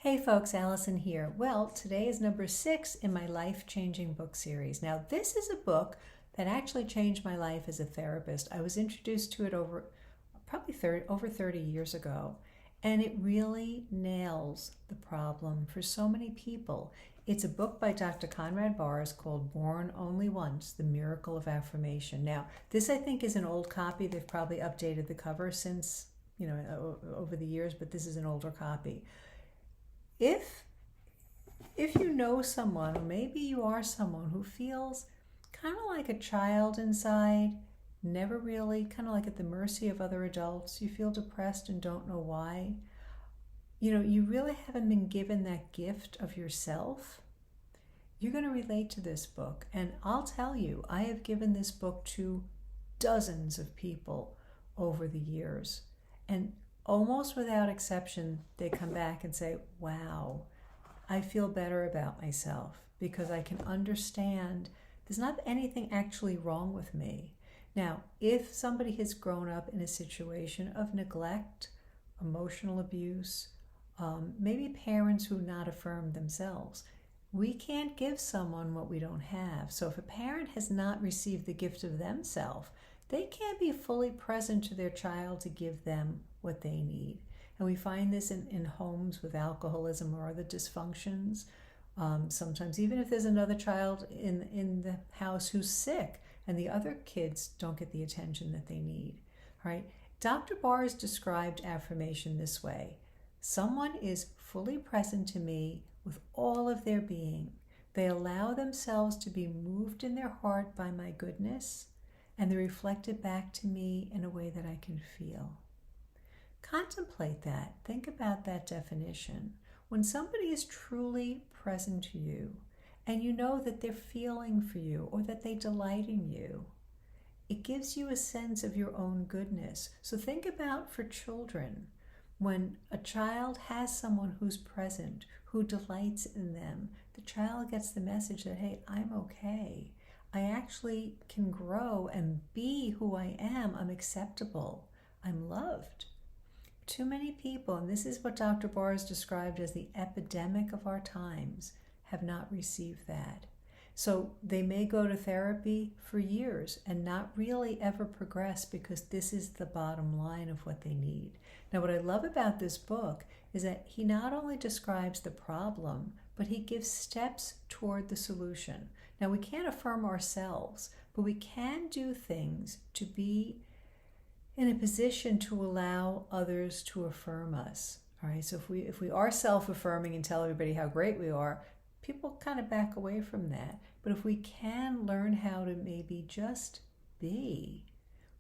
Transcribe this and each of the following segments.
Hey folks, Allison here. Well, today is number 6 in my life-changing book series. Now, this is a book that actually changed my life as a therapist. I was introduced to it over 30 years ago, and it really nails the problem for so many people. It's a book by Dr. Conrad Baars called Born Only Once, The Miracle of Affirmation. Now, this I think is an old copy. They've probably updated the cover since, over the years, but this is an older copy. If you know someone, or maybe you are someone who feels kind of like a child inside, never really, kind of like at the mercy of other adults, you feel depressed and don't know why, you really haven't been given that gift of yourself, you're going to relate to this book. And I'll tell you, I have given this book to dozens of people over the years. And almost without exception, they come back and say, wow, I feel better about myself because I can understand there's not anything actually wrong with me. Now, if somebody has grown up in a situation of neglect, emotional abuse, maybe parents who not affirmed themselves, we can't give someone what we don't have. So if a parent has not received the gift of themselves, they can't be fully present to their child to give them what they need. And we find this in homes with alcoholism or other dysfunctions. Sometimes even if there's another child in the house who's sick and the other kids don't get the attention that they need. All right? Dr. Baars described affirmation this way. Someone is fully present to me with all of their being. They allow themselves to be moved in their heart by my goodness, and they reflect it back to me in a way that I can feel. Contemplate that. Think about that definition. When somebody is truly present to you, and you know that they're feeling for you or that they delight in you, it gives you a sense of your own goodness. So think about for children, when a child has someone who's present, who delights in them, the child gets the message that, hey, I'm okay. I actually can grow and be who I am. I'm acceptable. I'm loved. Too many people, and this is what Dr. Baars described as the epidemic of our times, have not received that. So they may go to therapy for years and not really ever progress because this is the bottom line of what they need. Now, what I love about this book is that he not only describes the problem, but he gives steps toward the solution. Now, we can't affirm ourselves, but we can do things to be in a position to allow others to affirm us. All right, so if we are self-affirming and tell everybody how great we are, people kind of back away from that. But if we can learn how to maybe just be,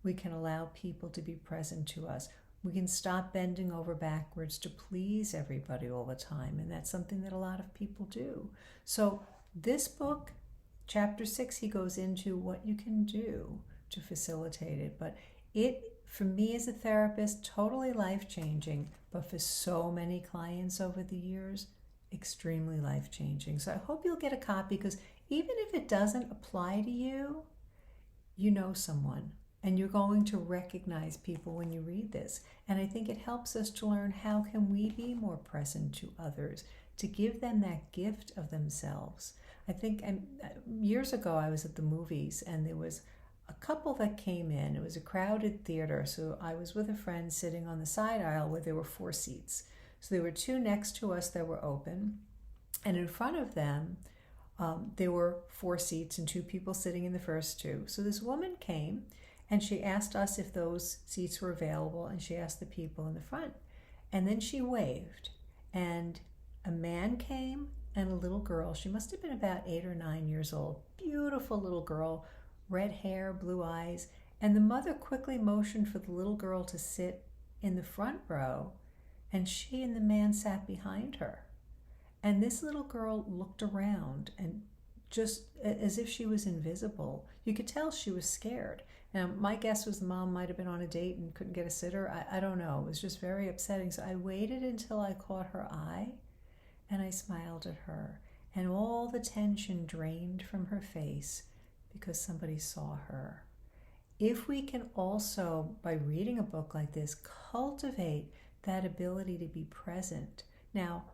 we can allow people to be present to us. We can stop bending over backwards to please everybody all the time, and that's something that a lot of people do. So this book, Chapter 6, he goes into what you can do to facilitate it. But it, for me as a therapist, totally life-changing, but for so many clients over the years, extremely life-changing. So I hope you'll get a copy, because even if it doesn't apply to you, you know someone, and you're going to recognize people when you read this. And I think it helps us to learn how can we be more present to others, to give them that gift of themselves. I think years ago I was at the movies, and there was a couple that came in. It was a crowded theater, so I was with a friend sitting on the side aisle where there were 4 seats. So there were 2 next to us that were open, and in front of them there were 4 seats and 2 people sitting in the first 2. So this woman came and she asked us if those seats were available, and she asked the people in the front. And then she waved, and a man came and a little girl. She must have been about 8 or 9 years old. Beautiful little girl, red hair, blue eyes. And the mother quickly motioned for the little girl to sit in the front row, and she and the man sat behind her. And this little girl looked around, and just as if she was invisible. You could tell she was scared. Now, my guess was the mom might have been on a date and couldn't get a sitter. I don't know. It was just very upsetting. So I waited until I caught her eye, and I smiled at her. And all the tension drained from her face because somebody saw her. If we can also, by reading a book like this, cultivate that ability to be present. Now,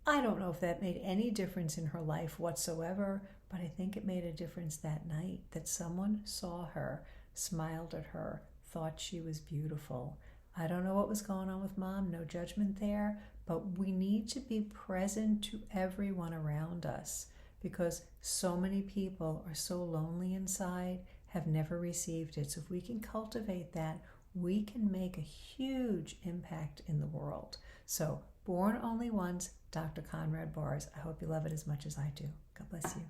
I don't know if that made any difference in her life whatsoever, but I think it made a difference that night that someone saw her, smiled at her, thought she was beautiful. I don't know what was going on with Mom, no judgment there, but we need to be present to everyone around us because so many people are so lonely inside, have never received it. So if we can cultivate that, we can make a huge impact in the world. So, Born Only Once, Dr. Conrad Baars. I hope you love it as much as I do. God bless you.